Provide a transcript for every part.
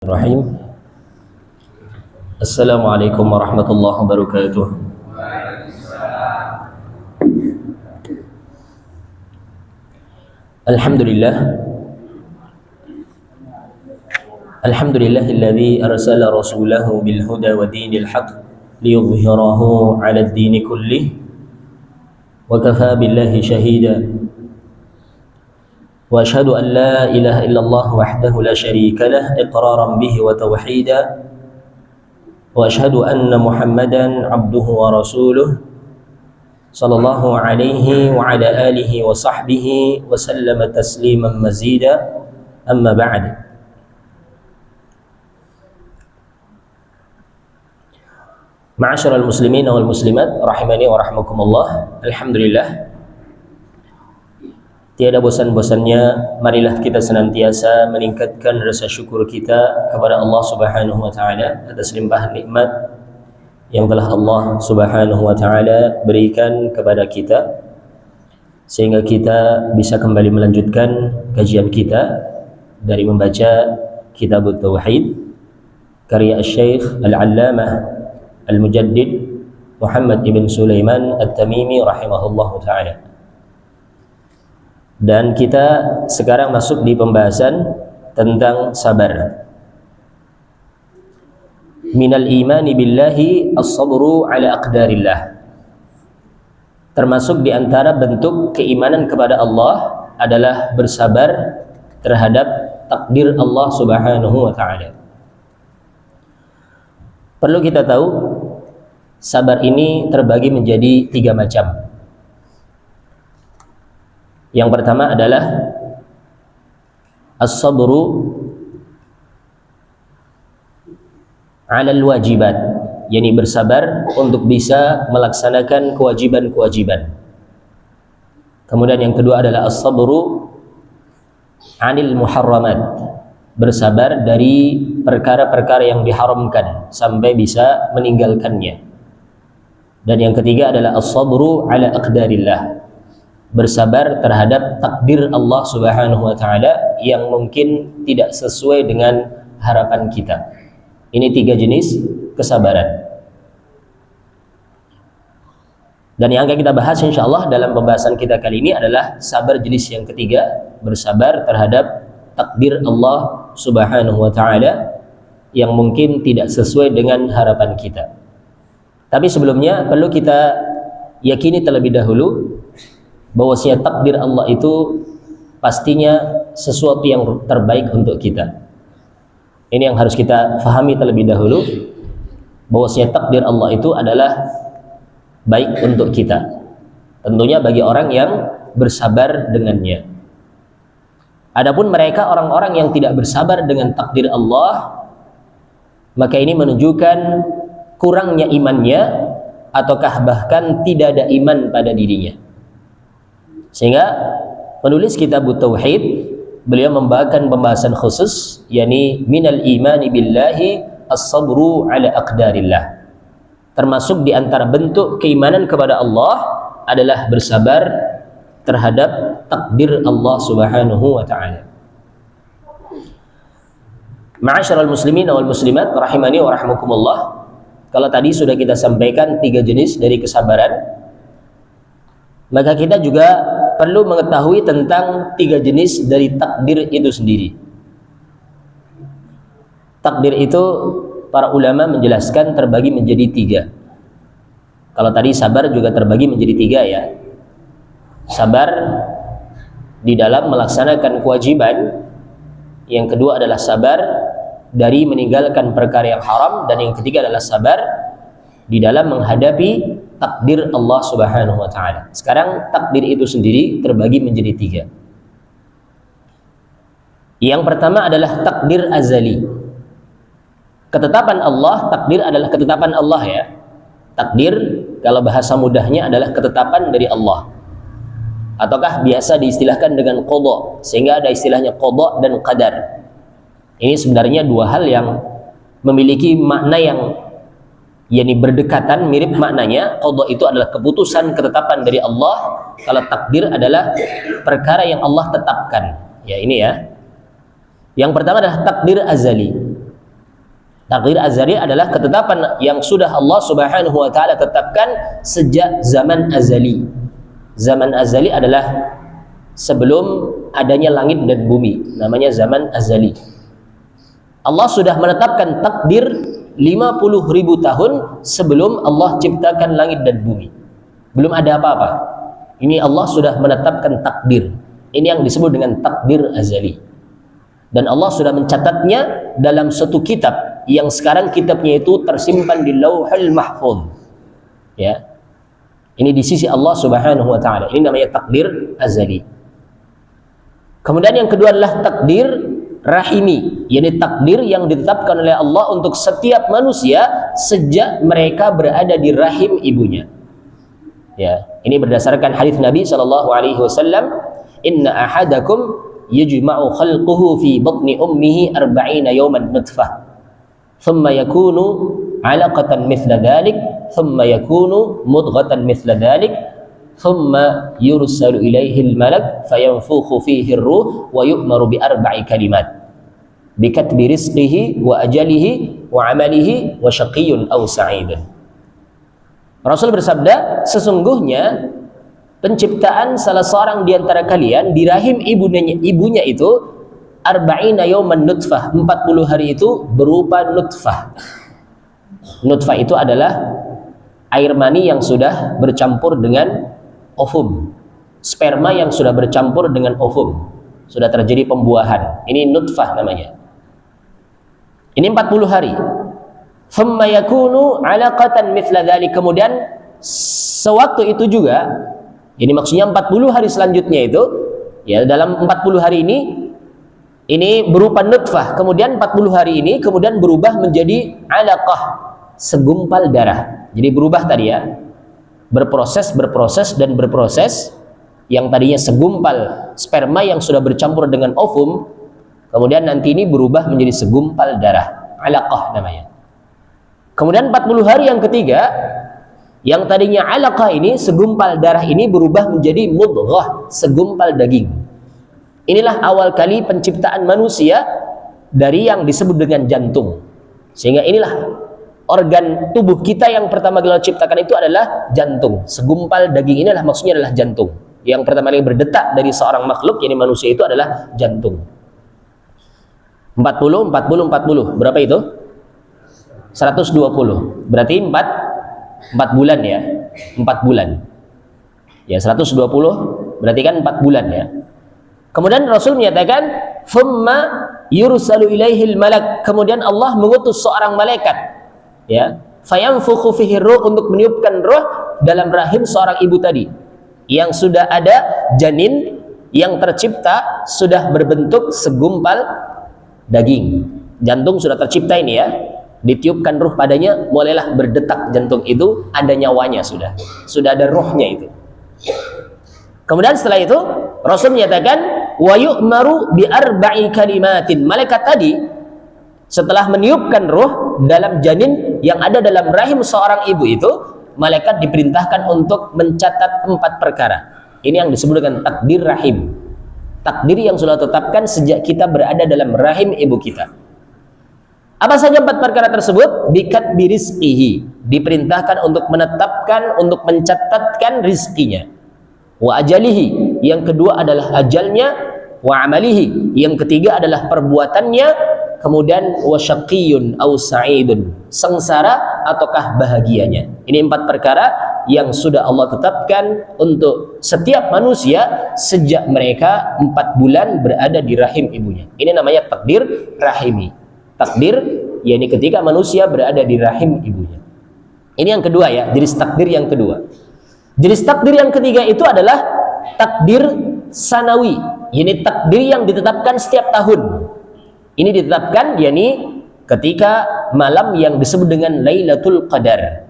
Bismillahirrahmanirrahim. Assalamualaikum warahmatullahi wabarakatuh. Alhamdulillah. Alhamdulillahilladzi arsala rasulahu bil huda wa dinil haqq liyudhhirahu 'ala ad-din kullih wa kafaa billahi shahida. وأشهد أن لا إله إلا الله وحده لا شريك له إقرارا به وتوحيدا وأشهد أن محمدا عبده ورسوله صلى الله عليه وعلى آله وصحبه وسلم تسليما مزيدا أما بعد. Ma'asyiral muslimin wal muslimat rahimani wa rahmakumullah. Alhamdulillah, tiada bosan-bosannya marilah kita senantiasa meningkatkan rasa syukur kita kepada Allah Subhanahu wa taala atas limpahan nikmat yang telah Allah Subhanahu wa taala berikan kepada kita sehingga kita bisa kembali melanjutkan kajian kita dari membaca Kitab Tauhid karya Syekh Al-Allamah Al-Mujaddid Muhammad ibn Sulaiman At-Tamimi rahimahullahu taala. Dan kita sekarang masuk di pembahasan tentang sabar. Minal imani billahi as-sabru ala aqdarillah. Termasuk di antara bentuk keimanan kepada Allah adalah bersabar terhadap takdir Allah Subhanahu wa taala. Perlu kita tahu, sabar ini terbagi menjadi 3 macam. Yang pertama adalah as-sabru 'ala al-wajibat, yakni bersabar untuk bisa melaksanakan kewajiban-kewajiban. Kemudian yang kedua adalah as-sabru 'anil muharramat, bersabar dari perkara-perkara yang diharamkan sampai bisa meninggalkannya. Dan yang ketiga adalah as-sabru 'ala aqdarillah, bersabar terhadap takdir Allah Subhanahu wa taala yang mungkin tidak sesuai dengan harapan kita. Ini 3 jenis kesabaran. Dan yang akan kita bahas insyaallah dalam pembahasan kita kali ini adalah sabar jenis yang ketiga, bersabar terhadap takdir Allah Subhanahu wa taala yang mungkin tidak sesuai dengan harapan kita. Tapi sebelumnya perlu kita yakini terlebih dahulu bahwasanya takdir Allah itu pastinya sesuatu yang terbaik untuk kita. Ini yang harus kita fahami terlebih dahulu, bahwasanya takdir Allah itu adalah baik untuk kita. Tentunya bagi orang yang bersabar dengannya. Adapun mereka orang-orang yang tidak bersabar dengan takdir Allah, maka ini menunjukkan kurangnya imannya ataukah bahkan tidak ada iman pada dirinya. Sehingga penulis kitab Tauhid beliau membawakan pembahasan khusus, yakni minal imani billahi as-sabru ala aqdarillah. Termasuk di antara bentuk keimanan kepada Allah adalah bersabar terhadap takdir Allah Subhanahu wa taala. Ma'asyiral muslimin wal muslimat rahimani wa rahmakumullah. Kalau tadi sudah kita sampaikan 3 jenis dari kesabaran, maka kita juga perlu mengetahui tentang 3 jenis dari takdir itu sendiri. Takdir itu para ulama menjelaskan terbagi menjadi 3. Kalau tadi sabar juga terbagi menjadi 3 ya. Sabar di dalam melaksanakan kewajiban. Yang kedua adalah sabar dari meninggalkan perkara yang haram. Dan yang ketiga adalah sabar di dalam menghadapi takdir Allah Subhanahu wa taala. Sekarang takdir itu sendiri terbagi menjadi 3. Yang pertama adalah takdir azali. Ketetapan Allah, takdir adalah ketetapan Allah ya. Takdir kalau bahasa mudahnya adalah ketetapan dari Allah. Ataukah biasa diistilahkan dengan qada, sehingga ada istilahnya qada dan qadar. Ini sebenarnya 2 hal yang memiliki makna yang yakni berdekatan, mirip maknanya. Qada itu adalah keputusan, ketetapan dari Allah. Kalau takdir adalah perkara yang Allah tetapkan. Ya, ini ya. Yang pertama adalah takdir azali. Takdir azali adalah ketetapan yang sudah Allah Subhanahu wa taala tetapkan sejak zaman azali. Zaman azali adalah sebelum adanya langit dan bumi, namanya zaman azali. Allah sudah menetapkan takdir 50.000 tahun sebelum Allah ciptakan langit dan bumi. Belum ada apa-apa. Ini Allah sudah menetapkan takdir. Ini yang disebut dengan takdir azali. Dan Allah sudah mencatatnya dalam suatu kitab yang sekarang kitabnya itu tersimpan di Lauhul Mahfuz. Ya. Ini di sisi Allah Subhanahu wa taala. Ini namanya takdir azali. Kemudian yang kedua adalah takdir rahimi, yakni takdir yang ditetapkan oleh Allah untuk setiap manusia sejak mereka berada di rahim ibunya. Ya, ini berdasarkan hadis Nabi sallallahu alaihi wasallam, "Inna ahadakum yujma'u khalquhu fi batni ummihi 40 yawman nutfah, thumma yakunu 'alaqatan mithla dhalik, thumma yakunu mudghatan mithla dhalik, thumma yursalu ilaihi al-malak fayanfukhu fihi ar-ruh wa yu'maru bi 4 kalimat bikatbi rizqihi wa ajalihi wa amalihi wa syaqiyyun aw sa'idun." Rasul bersabda, sesungguhnya penciptaan salah seorang di antara kalian di rahim ibunya itu 40 yawman nutfah, 40 hari itu berupa nutfah. Nutfah itu adalah air mani yang sudah bercampur dengan ovum, sperma yang sudah bercampur dengan ovum, sudah terjadi pembuahan. Ini nutfah namanya. Ini 40 hari. Thumma yakunu 'alaqatan mithla dzalik. Kemudian sewaktu itu juga, ini maksudnya 40 hari selanjutnya itu, ya dalam 40 hari ini berupa nutfah. Kemudian 40 hari ini kemudian berubah menjadi 'alaqah, segumpal darah. Jadi berubah tadi ya. Berproses dan berproses. Yang tadinya segumpal sperma yang sudah bercampur dengan ovum, kemudian nanti ini berubah menjadi segumpal darah, 'alaqah namanya. Kemudian 40 hari yang ketiga, yang tadinya 'alaqah ini, segumpal darah ini berubah menjadi mudghah, segumpal daging. Inilah awal kali penciptaan manusia dari yang disebut dengan jantung. Sehingga inilah organ tubuh kita yang pertama kali diciptakan itu adalah jantung. Segumpal daging ini adalah maksudnya adalah jantung. Yang pertama kali berdetak dari seorang makhluk, yakni manusia, itu adalah jantung. 40. Berapa itu? 120. Berarti 4 bulan ya. 4 bulan. Ya, 120 berarti kan 4 bulan ya. Kemudian Rasul menyatakan, "Thumma yursalu ilaihil malak." Kemudian Allah mengutus seorang malaikat, ya, fayanfukhu fihi ruh, untuk meniupkan roh dalam rahim seorang ibu tadi yang sudah ada janin yang tercipta, sudah berbentuk segumpal daging. Jantung sudah tercipta ini ya. Ditiupkan ruh padanya, mulailah berdetak jantung itu, ada nyawanya, sudah ada ruhnya itu. Kemudian setelah itu Rasul menyatakan, wa yu'maru bi 4 kalimatin. Malaikat tadi setelah meniupkan ruh dalam janin yang ada dalam rahim seorang ibu itu, malaikat diperintahkan untuk mencatat 4 perkara. Ini yang disebut dengan takdir rahim. Takdir yang sudah tetapkan sejak kita berada dalam rahim ibu kita. Apa saja 4 perkara tersebut? Bikatbi rizqihi, diperintahkan untuk menetapkan, untuk mencatatkan rizkinya. Wa ajalihi, yang kedua adalah ajalnya. Wa amalihi, yang ketiga adalah perbuatannya. Kemudian wa syaqiyyun aw sa'idun, sengsara ataukah bahagianya. Ini 4 perkara yang sudah Allah tetapkan untuk setiap manusia sejak mereka 4 bulan berada di rahim ibunya. Ini namanya takdir rahimi. Takdir, yakni ketika manusia berada di rahim ibunya. Ini yang kedua ya, jenis takdir yang kedua. Jenis takdir yang ketiga itu adalah takdir sanawi, yakni takdir yang ditetapkan setiap tahun. Ini ditetapkan yakni ketika malam yang disebut dengan Lailatul Qadar.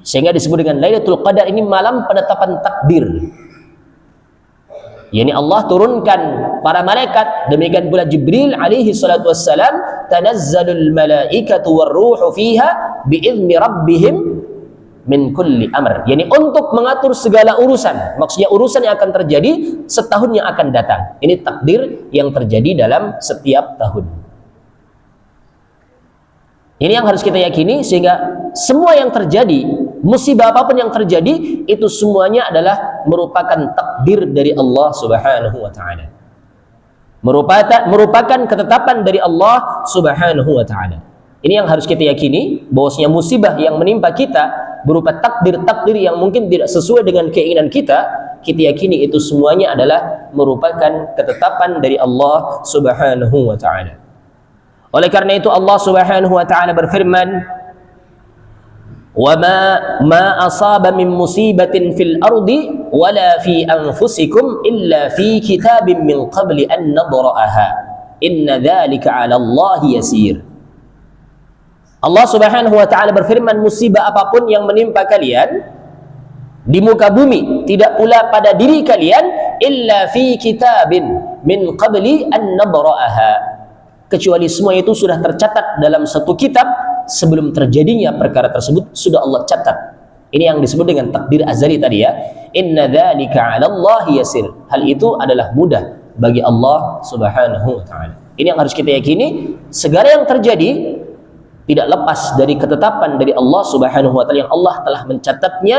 Sehingga disebut dengan Lailatul Qadar, ini malam penetapan takdir. yakni Allah turunkan para malaikat, demikian pula Jibril alaihi salatu wassalam, tanazzalul malaikatu warruhu fiha biizni rabbihim min kulli amr, yakni untuk mengatur segala urusan, maksudnya urusan yang akan terjadi setahun yang akan datang. Ini takdir yang terjadi dalam setiap tahun. Ini yang harus kita yakini, sehingga semua yang terjadi, musibah apapun yang terjadi, itu semuanya adalah merupakan takdir dari Allah Subhanahu wa taala. Merupakan ketetapan dari Allah Subhanahu wa taala. Ini yang harus kita yakini, bahwasanya musibah yang menimpa kita berupa takdir-takdir yang mungkin tidak sesuai dengan keinginan kita yakini itu semuanya adalah merupakan ketetapan dari Allah Subhanahu wa taala. Oleh karena itu Allah Subhanahu wa taala berfirman, "Wa ma asaba min musibatin fil ardi wala fi anfusikum illa fi kitabin min qabli an nadra'aha. Inna dzalika 'ala Allah yasir." Allah Subhanahu wa taala berfirman, musibah apapun yang menimpa kalian di muka bumi, tidak pula pada diri kalian, illa fi kitabin min qabli an nadra'aha, kecuali semua itu sudah tercatat dalam satu kitab sebelum terjadinya perkara tersebut, sudah Allah catat. Ini yang disebut dengan takdir azali tadi ya. Inna dzalika 'ala Allah yasir. Hal itu adalah mudah bagi Allah Subhanahu wa taala. Ini yang harus kita yakini, segala yang terjadi tidak lepas dari ketetapan dari Allah Subhanahu wa taala yang Allah telah mencatatnya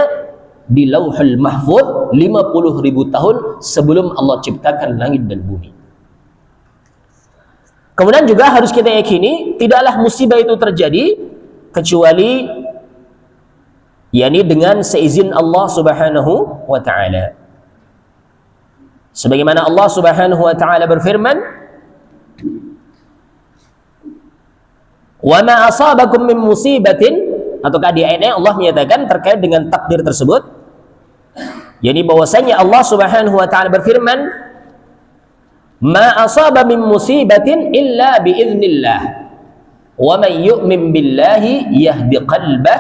di Lauhul Mahfuz 50.000 tahun sebelum Allah ciptakan langit dan bumi. Kemudian juga harus kita yakini, tidaklah musibah itu terjadi kecuali yakni dengan seizin Allah Subhanahu wa taala. Sebagaimana Allah Subhanahu wa taala berfirman, "Wa ma asabakum min musibatin," ataukah di ayatnya Allah menyatakan terkait dengan takdir tersebut, yakni bahwasanya Allah Subhanahu wa taala berfirman, "Ma asaba min musibatin illa biiznillah wa man yu'min billahi yahdi qalbah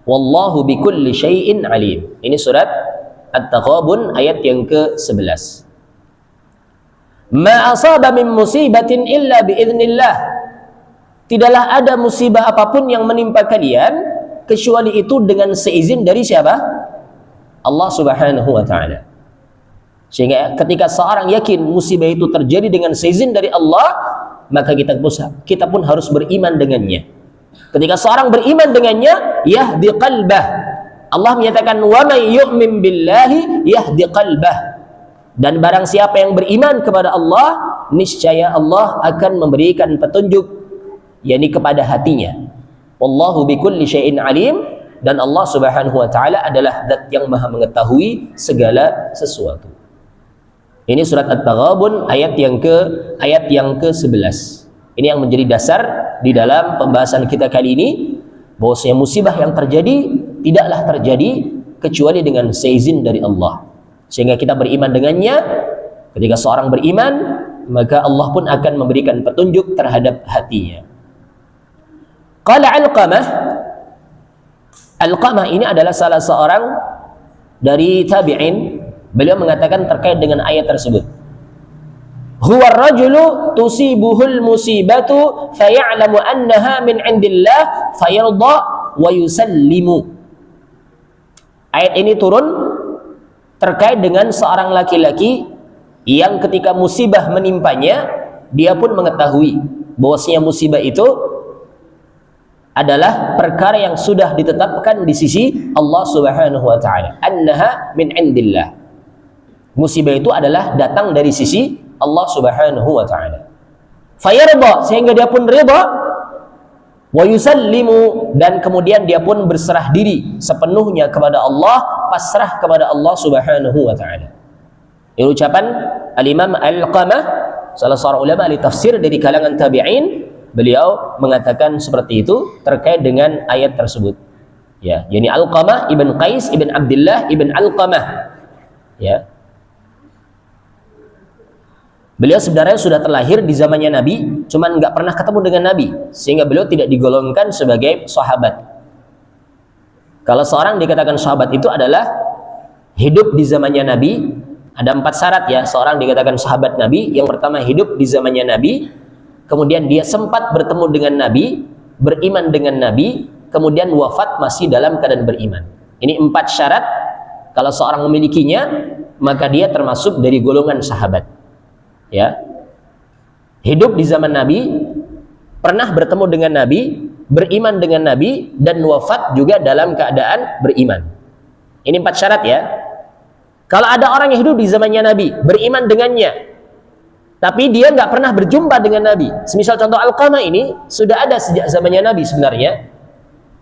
wallahu bikulli syai'in alim." Ini surat At-Taghabun ayat yang ke-11. Ma asaba min musibatin illa biiznillah, tidaklah ada musibah apapun yang menimpa kalian kecuali itu dengan seizin dari siapa? Allah Subhanahu wa taala. Sehingga ketika seorang yakin musibah itu terjadi dengan seizin dari Allah, maka kita pun harus beriman dengannya. Ketika seorang beriman dengannya, yahdi qalbah. Allah menyatakan, "Wa may yu'min billahi yahdi qalbah." Dan barang siapa yang beriman kepada Allah, niscaya Allah akan memberikan petunjuk, yakni kepada hatinya. Wallahu bikulli syai'in alim, dan Allah Subhanahu wa taala adalah zat yang Maha mengetahui segala sesuatu. Ini surat At-Taghabun ayat yang ke-11. Ini yang menjadi dasar di dalam pembahasan kita kali ini, bahwasanya musibah yang terjadi tidaklah terjadi kecuali dengan seizin dari Allah. Sehingga kita beriman dengannya. Ketika seorang beriman, maka Allah pun akan memberikan petunjuk terhadap hatinya. Qala Alqamah ini adalah salah seorang dari tabi'in. Beliau mengatakan terkait dengan ayat tersebut, "Huwa ar-rajulu tusibuhul musibatu faya'lamu annaha min 'indillah fayarda wa yusallimu." Ayat ini turun terkait dengan seorang laki-laki yang ketika musibah menimpanya, dia pun mengetahui bahwasanya musibah itu adalah perkara yang sudah ditetapkan di sisi Allah Subhanahu wa taala, annaha min 'indillah. Musibah itu adalah datang dari sisi Allah Subhanahu wa taala. Fayarda, sehingga dia pun ridha, wa yusallimu, dan kemudian dia pun berserah diri sepenuhnya kepada Allah, pasrah kepada Allah Subhanahu wa taala. Ini ucapan Al-Imam Al-Qamah, salah seorang ulama ahli tafsir dari kalangan tabi'in. Beliau mengatakan seperti itu terkait dengan ayat tersebut. Ya, yakni Al-Qamah ibn Qais ibn Abdullah ibn Al-Qamah. Ya. Beliau sebenarnya sudah terlahir di zamannya Nabi, cuman nggak pernah ketemu dengan Nabi, sehingga beliau tidak digolongkan sebagai sahabat. Kalau seorang dikatakan sahabat itu adalah hidup di zamannya Nabi. Ada 4 syarat ya, seorang dikatakan sahabat Nabi. Yang pertama, hidup di zamannya Nabi, kemudian dia sempat bertemu dengan Nabi, beriman dengan Nabi, kemudian wafat masih dalam keadaan beriman. Ini 4 syarat. Kalau seorang memilikinya, maka dia termasuk dari golongan sahabat. Ya, hidup di zaman Nabi, pernah bertemu dengan Nabi, beriman dengan Nabi, dan wafat juga dalam keadaan beriman. Ini 4 syarat ya. Kalau ada orang yang hidup di zamannya Nabi, beriman dengannya, tapi dia nggak pernah berjumpa dengan Nabi. Semisal contoh Alqamah ini sudah ada sejak zamannya Nabi sebenarnya.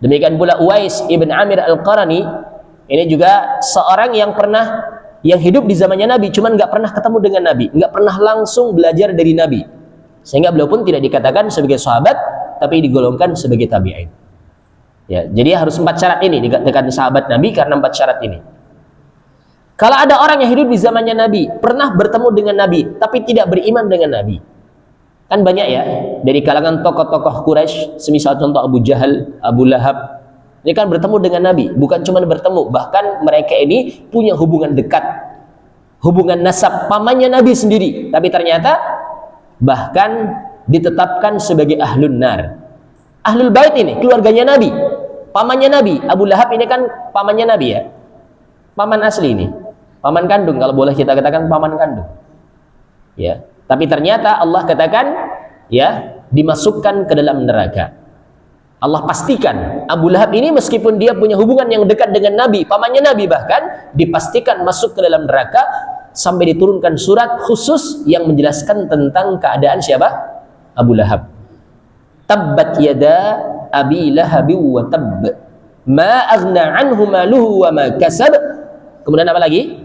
Demikian pula Uwais ibn Amir Al-Qarani, ini juga seorang yang hidup di zamannya Nabi, cuman nggak pernah ketemu dengan Nabi, nggak pernah langsung belajar dari Nabi, sehingga beliau pun tidak dikatakan sebagai sahabat, tapi digolongkan sebagai tabi'in. Ya, jadi harus 4 syarat ini dikatakan sahabat Nabi karena 4 syarat ini. Kalau ada orang yang hidup di zamannya Nabi, pernah bertemu dengan Nabi, tapi tidak beriman dengan Nabi. Kan banyak ya, dari kalangan tokoh-tokoh Quraisy, semisal contoh Abu Jahal, Abu Lahab. Ini kan bertemu dengan Nabi, bukan cuma bertemu, bahkan mereka ini punya hubungan dekat, hubungan nasab, pamannya Nabi sendiri. Tapi ternyata bahkan ditetapkan sebagai ahlun nar. Ahlul bait ini, keluarganya Nabi, pamannya Nabi. Abu Lahab ini kan pamannya Nabi ya, paman asli ini. Paman kandung, kalau boleh kita katakan paman kandung. Ya, tapi ternyata Allah katakan ya, dimasukkan ke dalam neraka. Allah pastikan Abu Lahab ini meskipun dia punya hubungan yang dekat dengan Nabi, pamannya Nabi, bahkan dipastikan masuk ke dalam neraka sampai diturunkan surat khusus yang menjelaskan tentang keadaan siapa? Abu Lahab. Tabbat yada abi lahabi wa tabb ma aghna anhu maluhu wa ma kasab. Kemudian apa lagi?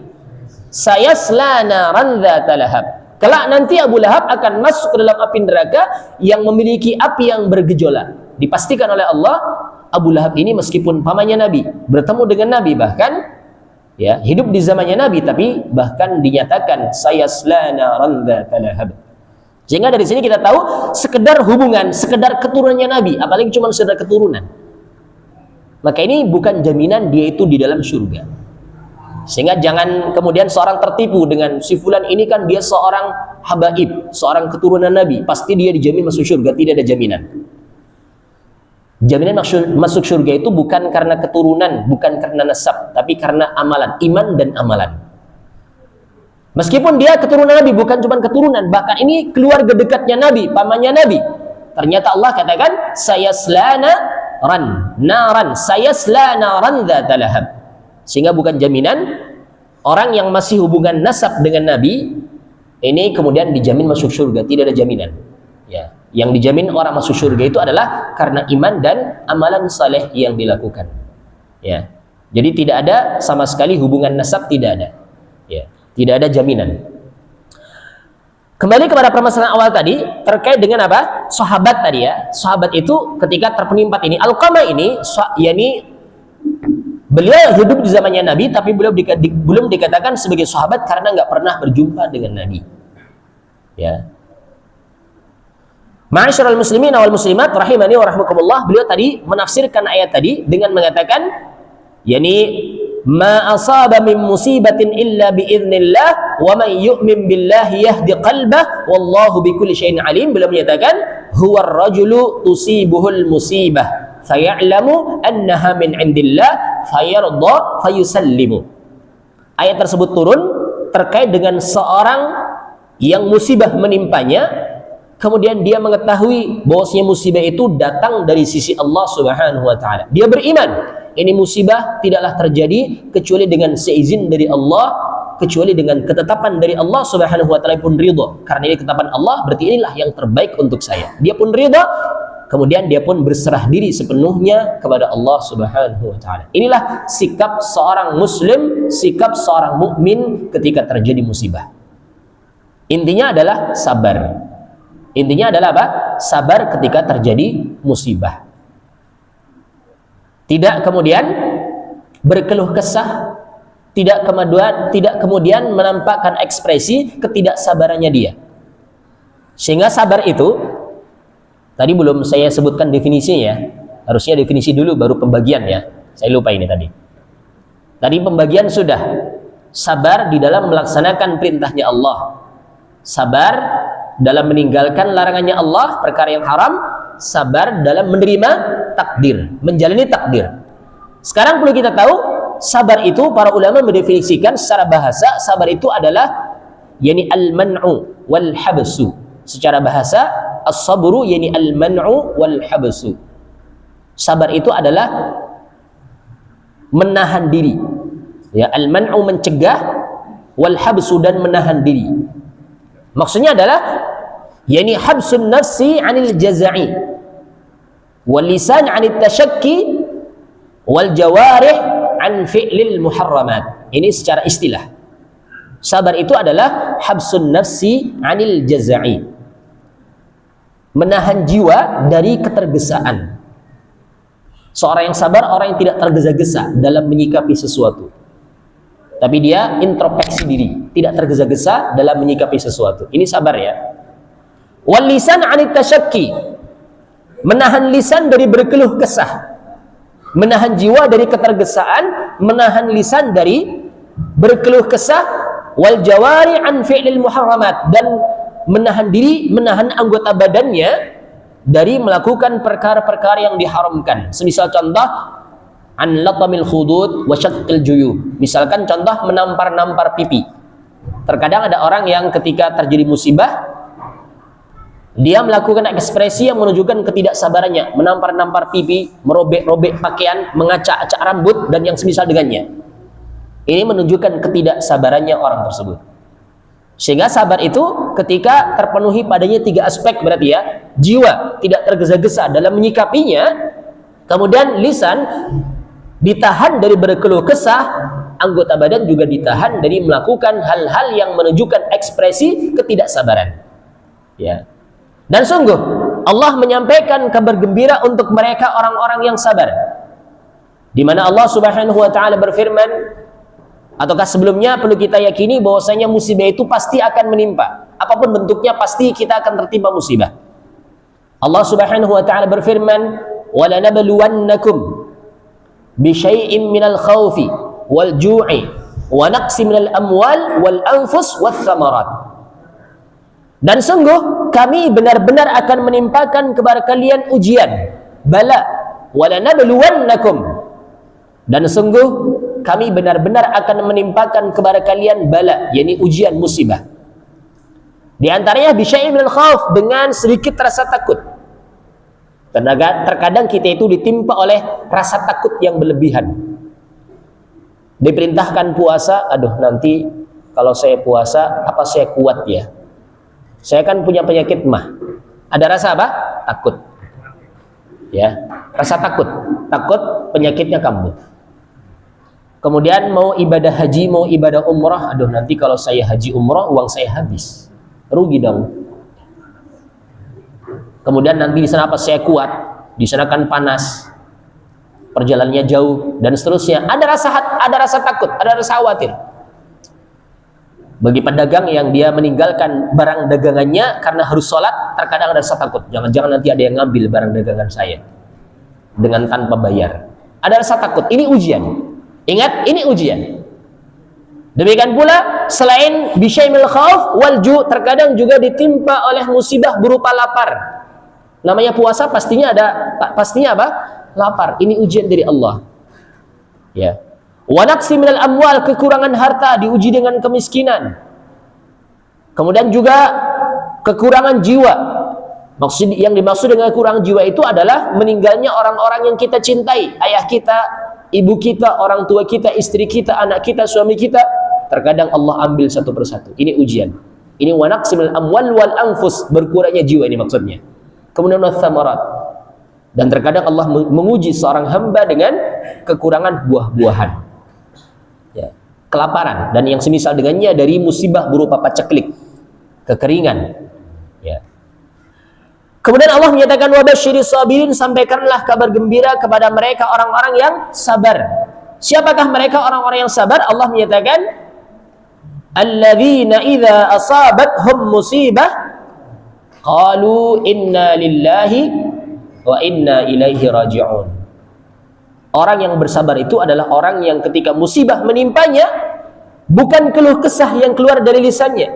Sayasla naran dzata lahab. Kelak nanti Abu Lahab akan masuk ke dalam api neraka yang memiliki api yang bergejolak. Dipastikan oleh Allah, Abu Lahab ini meskipun pamannya Nabi, bertemu dengan Nabi, bahkan ya hidup di zamannya Nabi, tapi bahkan dinyatakan sayasla naran dzata lahab. Sehingga dari sini kita tahu sekedar hubungan, sekedar keturunannya Nabi, apalagi cuma sekedar keturunan, maka ini bukan jaminan dia itu di dalam surga. Sehingga jangan kemudian seorang tertipu dengan si fulan ini kan dia seorang habaib, seorang keturunan Nabi, pasti dia dijamin masuk surga. Tidak ada jaminan. Jaminan masuk surga itu bukan karena keturunan, bukan karena nasab, tapi karena amalan, iman dan amalan. Meskipun dia keturunan Nabi, bukan cuma keturunan, bahkan ini keluarga dekatnya Nabi, pamannya Nabi. Ternyata Allah katakan sayaslana naran, sayasla naran dzata lahab. Sehingga bukan jaminan orang yang masih hubungan nasab dengan Nabi ini kemudian dijamin masuk surga. Tidak ada jaminan. Ya, yang dijamin orang masuk surga itu adalah karena iman dan amalan saleh yang dilakukan. Ya, jadi tidak ada sama sekali hubungan nasab, tidak ada. Ya, tidak ada jaminan. Kembali kepada permasalahan awal tadi terkait dengan apa? Sahabat tadi ya. Sahabat itu ketika terpenuhi 4 ini, Alqamah ini, yakni beliau hidup di zamannya Nabi, tapi belum dikatakan sebagai sahabat karena nggak pernah berjumpa dengan Nabi. Ya. Ma'asyiral muslimin wal muslimat rahimani wa rahmakumullah, beliau tadi menafsirkan ayat tadi dengan mengatakan, yakni ma asaba min musibatin illa biiznillah wa man yu'min billahi yahdi qalbah wallahu bikulli syai'in alim. Beliau menyatakan huwa ar-rajulu tusibuhul musibah faya'lamu annaha min indillah fayarda fayusallimu. Ayat tersebut turun terkait dengan seorang yang musibah menimpanya, kemudian dia mengetahui bahwasanya musibah itu datang dari sisi Allah Subhanahu wa taala. Dia beriman, ini musibah tidaklah terjadi kecuali dengan seizin dari Allah, kecuali dengan ketetapan dari Allah Subhanahu wa taala pun ridha. Karena ini ketetapan Allah, berarti inilah yang terbaik untuk saya. Dia pun ridha. Kemudian dia pun berserah diri sepenuhnya kepada Allah Subhanahu wa taala. Inilah sikap seorang muslim, sikap seorang mukmin ketika terjadi musibah. Intinya adalah sabar. Intinya adalah apa? Sabar ketika terjadi musibah. Tidak kemudian berkeluh kesah, tidak kemudian menampakkan ekspresi ketidaksabarannya dia. Sehingga sabar itu tadi belum saya sebutkan definisinya ya. Harusnya definisi dulu baru pembagian ya. Saya lupa ini tadi. Tadi pembagian sudah. Sabar di dalam melaksanakan perintahnya Allah. Sabar dalam meninggalkan larangannya Allah, perkara yang haram. Sabar dalam menerima takdir, menjalani takdir. Sekarang perlu kita tahu, sabar itu para ulama mendefinisikan secara bahasa, sabar itu adalah yakni al-man'u wal habsu. Secara bahasa, as-sabru yani al-man'u wal habsu. Sabar itu adalah menahan diri. Ya, al-man'u mencegah, wal habsu dan menahan diri. Maksudnya adalah yani habsun nafsi 'anil jaza'i, wal lisan 'anit tashakki, wal jawarih 'an fi'lil muharramat. Ini secara istilah. Sabar itu adalah habsun nafsi 'anil jaza'i, menahan jiwa dari ketergesaan. Seorang yang sabar, orang yang tidak tergesa-gesa dalam menyikapi sesuatu, tapi dia introspeksi diri, tidak tergesa-gesa dalam menyikapi sesuatu. Ini sabar ya. Wal lisan 'anit tashakki, menahan lisan dari berkeluh kesah, menahan jiwa dari ketergesaan, menahan lisan dari berkeluh kesah. Wal jawari 'an fi'lil muharramat, dan menahan diri, menahan anggota badannya dari melakukan perkara-perkara yang diharamkan. Semisal contoh, an latamil khudud wa syaqqil juyub. Misalkan contoh menampar-nampar pipi. Terkadang ada orang yang ketika terjadi musibah, dia melakukan ekspresi yang menunjukkan ketidaksabarannya, menampar-nampar pipi, merobek-robek pakaian, mengacak-acak rambut dan yang semisal dengannya. Ini menunjukkan ketidaksabarannya orang tersebut. Sehingga sabar itu ketika terpenuhi padanya 3 aspek, berarti ya, jiwa tidak tergesa-gesa dalam menyikapinya, kemudian lisan ditahan dari berkeluh kesah, anggota badan juga ditahan dari melakukan hal-hal yang menunjukkan ekspresi ketidaksabaran. Ya. Dan sungguh Allah menyampaikan kabar gembira untuk mereka orang-orang yang sabar, di mana Allah Subhanahu wa taala berfirman, ataukah sebelumnya perlu kita yakini bahwasanya musibah itu pasti akan menimpa. Apapun bentuknya pasti kita akan tertimpa musibah. Allah Subhanahu wa taala berfirman, "Wala nabluwannakum bi syai'in minal khaufi wal ju'i wa naqsi minal amwal wal anfus wath thamarat." Dan sungguh kami benar-benar akan menimpakan kepada kalian ujian, bala. Wala nabluwannakum, dan sungguh kami benar-benar akan menimpakan kepada kalian bala, yakni ujian, musibah. Di antaranya bisyai'in minal khauf, dengan sedikit rasa takut. Terkadang kita itu ditimpa oleh rasa takut yang berlebihan. Diperintahkan puasa, aduh nanti kalau saya puasa apa saya kuat ya? Saya kan punya penyakit mah. Ada rasa apa? Takut. Ya, rasa takut. Takut penyakitnya kambuh. Kemudian mau ibadah haji, mau ibadah umrah, aduh nanti kalau saya haji umrah uang saya habis, rugi dong. Kemudian nanti di sana apa saya kuat, di sana kan panas, perjalanannya jauh dan seterusnya. Ada rasa takut, ada rasa khawatir. Bagi pedagang yang dia meninggalkan barang dagangannya karena harus sholat, terkadang ada rasa takut. Jangan-jangan nanti ada yang ngambil barang dagangan saya dengan tanpa bayar. Ada rasa takut. Ini ujian. Ingat, ini ujian. Demikian pula selain bisyai'il khauf wal ju', terkadang juga ditimpa oleh musibah berupa lapar. Namanya puasa pastinya apa? Lapar. Ini ujian dari Allah. Ya. Wa naqsi minal amwal, kekurangan harta, diuji dengan kemiskinan. Kemudian juga kekurangan jiwa. Yang dimaksud dengan kekurangan jiwa itu adalah meninggalnya orang-orang yang kita cintai, ayah kita, ibu kita, orang tua kita, istri kita, anak kita, suami kita. Terkadang Allah ambil satu persatu. Ini ujian. Ini wa naqsi minal amwal wal anfus, berkurangnya jiwa ini maksudnya. Kemudian wathamarat, dan terkadang Allah menguji seorang hamba dengan kekurangan buah-buahan, ya, kelaparan dan yang semisal dengannya dari musibah berupa paceklik, kekeringan, ya. Kemudian Allah menyatakan wabasyiris sabirin, sampaikanlah kabar gembira kepada mereka orang-orang yang sabar. Siapakah mereka orang-orang yang sabar? Allah menyatakan alladzina idza asabathum musibah qalu inna lillahi wa inna ilaihi raji'un. Orang yang bersabar itu adalah orang yang ketika musibah menimpanya, bukan keluh kesah yang keluar dari lisannya,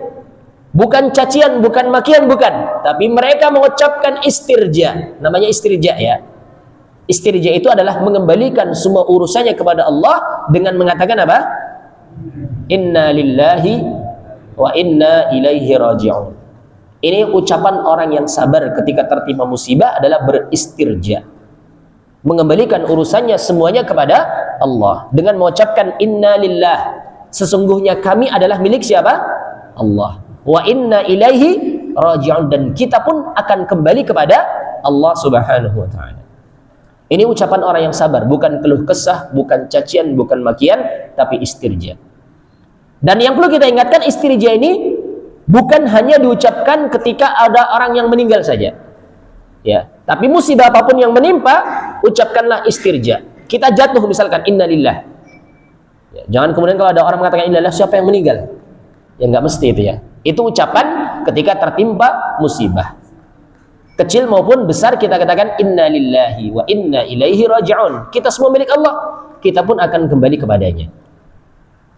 bukan cacian, bukan makian, bukan, tapi mereka mengucapkan istirja. Namanya istirja ya. Istirja itu adalah mengembalikan semua urusannya kepada Allah dengan mengatakan apa? Inna lillahi wa inna ilaihi raji'un. Ini ucapan orang yang sabar ketika tertimpa musibah adalah beristirja, mengembalikan urusannya semuanya kepada Allah dengan mengucapkan inna lillah, sesungguhnya kami adalah milik siapa? Allah. Wa inna ilaihi raji'un, dan kita pun akan kembali kepada Allah Subhanahu wa taala. Ini ucapan orang yang sabar, bukan keluh kesah, bukan cacian, bukan makian, tapi istirja. Dan yang perlu kita ingatkan, istirja ini bukan hanya diucapkan ketika ada orang yang meninggal saja. Ya, tapi musibah apapun yang menimpa, ucapkanlah istirja. Kita jatuh misalkan innalillah. Ya, jangan kemudian kalau ada orang mengatakan innalillah, siapa yang meninggal? Ya enggak mesti itu ya. Itu ucapan ketika tertimpa musibah. Kecil maupun besar kita katakan innalillahi wa inna ilaihi raji'un. Kita semua milik Allah, kita pun akan kembali kepadanya.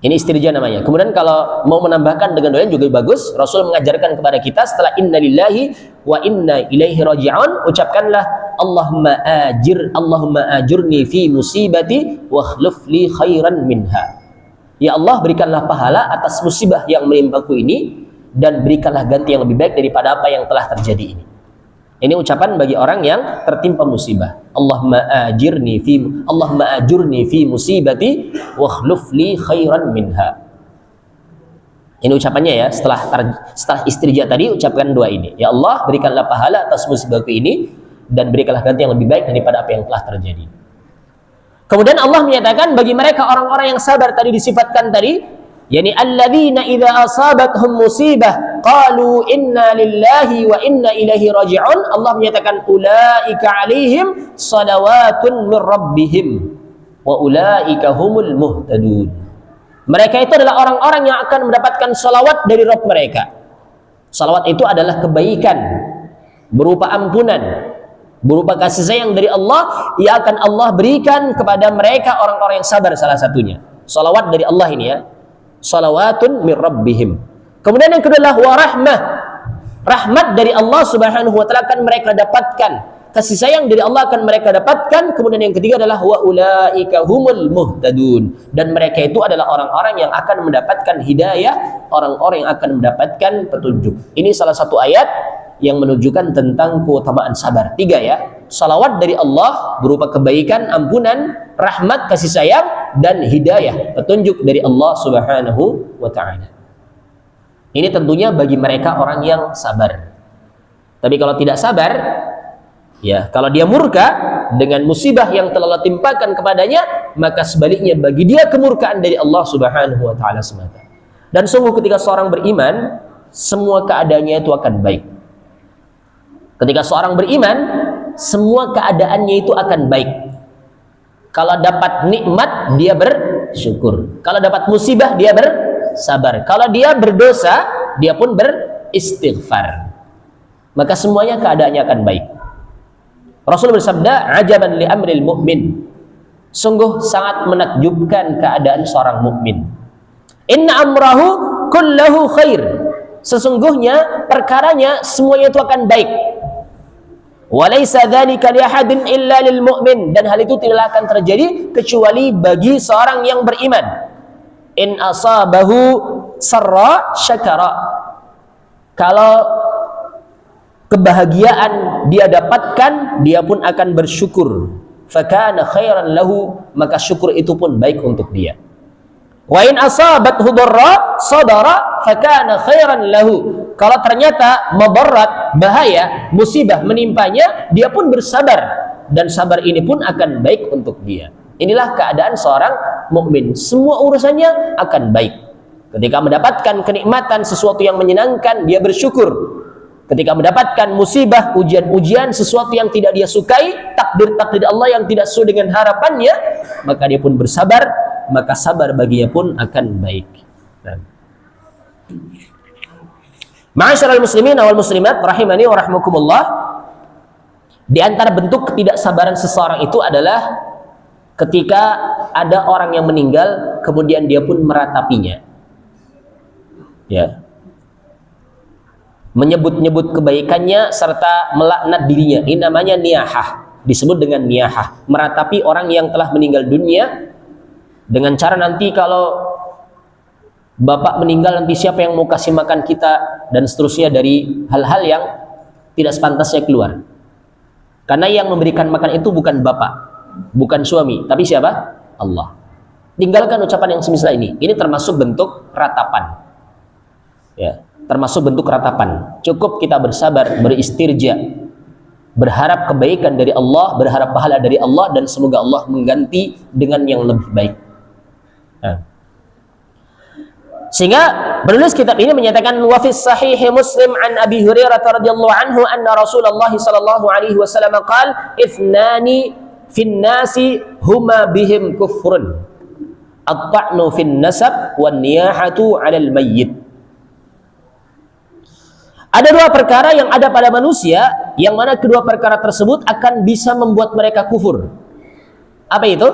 Ini istirja namanya. Kemudian kalau mau menambahkan dengan doa juga bagus. Rasul mengajarkan kepada kita setelah innalillahi wa inna ilaihi raji'un, ucapkanlah Allahumma ajurni fi musibati wa akhlif li khairan minha. Ya Allah, berikanlah pahala atas musibah yang menimpaku ini dan berikanlah ganti yang lebih baik daripada apa yang telah terjadi ini. Ini ucapan bagi orang yang tertimpa musibah. Allahumma ajurni fi musibati wa akhlif li khairan minha. Ini ucapannya ya, setelah istirja tadi ucapkan doa ini. Ya Allah, berikanlah pahala atas musibahku ini dan berikanlah ganti yang lebih baik daripada apa yang telah terjadi. Kemudian Allah menyatakan bagi mereka orang-orang yang sabar tadi disifatkan tadi, yakni alladzina idza asabathum musibah qalu inna lillahi wa inna ilaihi raji'un. Allah menyatakan ulaika alaihim salawatun mir rabbihim wa ulaika humul muhtadun. Mereka itu adalah orang-orang yang akan mendapatkan salawat dari Rabb mereka. Salawat itu adalah kebaikan berupa ampunan, berupa kasih sayang dari Allah yang akan Allah berikan kepada mereka orang-orang yang sabar, salah satunya. Salawat dari Allah ini ya. Salawatun mir rabbihim. Kemudian yang kedua adalah warahmah. Rahmat dari Allah Subhanahu wa taala akan mereka dapatkan. Kasih sayang dari Allah akan mereka dapatkan. Kemudian yang ketiga adalah wa ulaika humul muhtadun. Dan mereka itu adalah orang-orang yang akan mendapatkan hidayah, orang-orang yang akan mendapatkan petunjuk. Ini salah satu ayat yang menunjukkan tentang keutamaan sabar. 3 ya. Salawat dari Allah berupa kebaikan, ampunan, rahmat, kasih sayang, dan hidayah, petunjuk dari Allah Subhanahu wa ta'ala. Ini tentunya bagi mereka orang yang sabar. Tapi kalau tidak sabar, ya, kalau dia murka dengan musibah yang telah Allah timpakan kepadanya, maka sebaliknya bagi dia kemurkaan dari Allah Subhanahu wa ta'ala semata. Dan sungguh ketika seorang beriman, semua keadaannya itu akan baik. Ketika seorang beriman, semua keadaannya itu akan baik. Kalau dapat nikmat, dia bersyukur. Kalau dapat musibah, dia bersabar. Kalau dia berdosa, dia pun beristighfar. Maka semuanya keadaannya akan baik. Rasul bersabda, "Ajaban li amril mu'min." Sungguh sangat menakjubkan keadaan seorang mukmin. Inna amrahu kullahu khair. Sesungguhnya perkaranya semuanya itu akan baik. Walaysa dzalika li ahadin illa lil mu'min, dan hal itu tidaklah akan terjadi kecuali bagi seorang yang beriman. In asabahu sarra syakara. Kalau kebahagiaan dia dapatkan, dia pun akan bersyukur. Fakana khairan lahu, maka syukur itu pun baik untuk dia. Wa in asabathu dharra sadara fakana khairan lahu. Kalau ternyata mabarat, bahaya, musibah menimpanya, dia pun bersabar, dan sabar ini pun akan baik untuk dia. Inilah keadaan seorang mukmin. Semua urusannya akan baik. Ketika mendapatkan kenikmatan, sesuatu yang menyenangkan, dia bersyukur. Ketika mendapatkan musibah, ujian-ujian, sesuatu yang tidak dia sukai, takdir-takdir Allah yang tidak sesuai dengan harapannya, maka dia pun bersabar, maka sabar baginya pun akan baik. Ma'asyiral muslimin wal muslimat rahimani wa rahmakumullah. Di antara bentuk ketidaksabaran seseorang itu adalah ketika ada orang yang meninggal kemudian dia pun meratapinya. Ya. Menyebut-nyebut kebaikannya serta melaknat dirinya. Ini namanya niyahah. Disebut dengan niyahah. Meratapi orang yang telah meninggal dunia dengan cara nanti kalau Bapak meninggal, nanti siapa yang mau kasih makan kita, dan seterusnya, dari hal-hal yang tidak sepantasnya keluar. Karena yang memberikan makan itu bukan bapak, bukan suami, tapi siapa? Allah. Tinggalkan ucapan yang semisal ini. Ini termasuk bentuk ratapan. Ya, termasuk bentuk ratapan. Cukup kita bersabar, beristirja, berharap kebaikan dari Allah, berharap pahala dari Allah, dan semoga Allah mengganti dengan yang lebih baik. Nah. Sehingga penulis kitab ini menyatakan, wa fi sahih Muslim an Abi Hurairah radhiyallahu anhu anna Rasulullah sallallahu alaihi wasallam qala ithnani fin nasi huma bihim kufrun at-ta'nu fin nasab wan niyahatu 'alal mayyit. Ada dua perkara yang ada pada manusia, yang mana kedua perkara tersebut akan bisa membuat mereka kufur. Apa itu?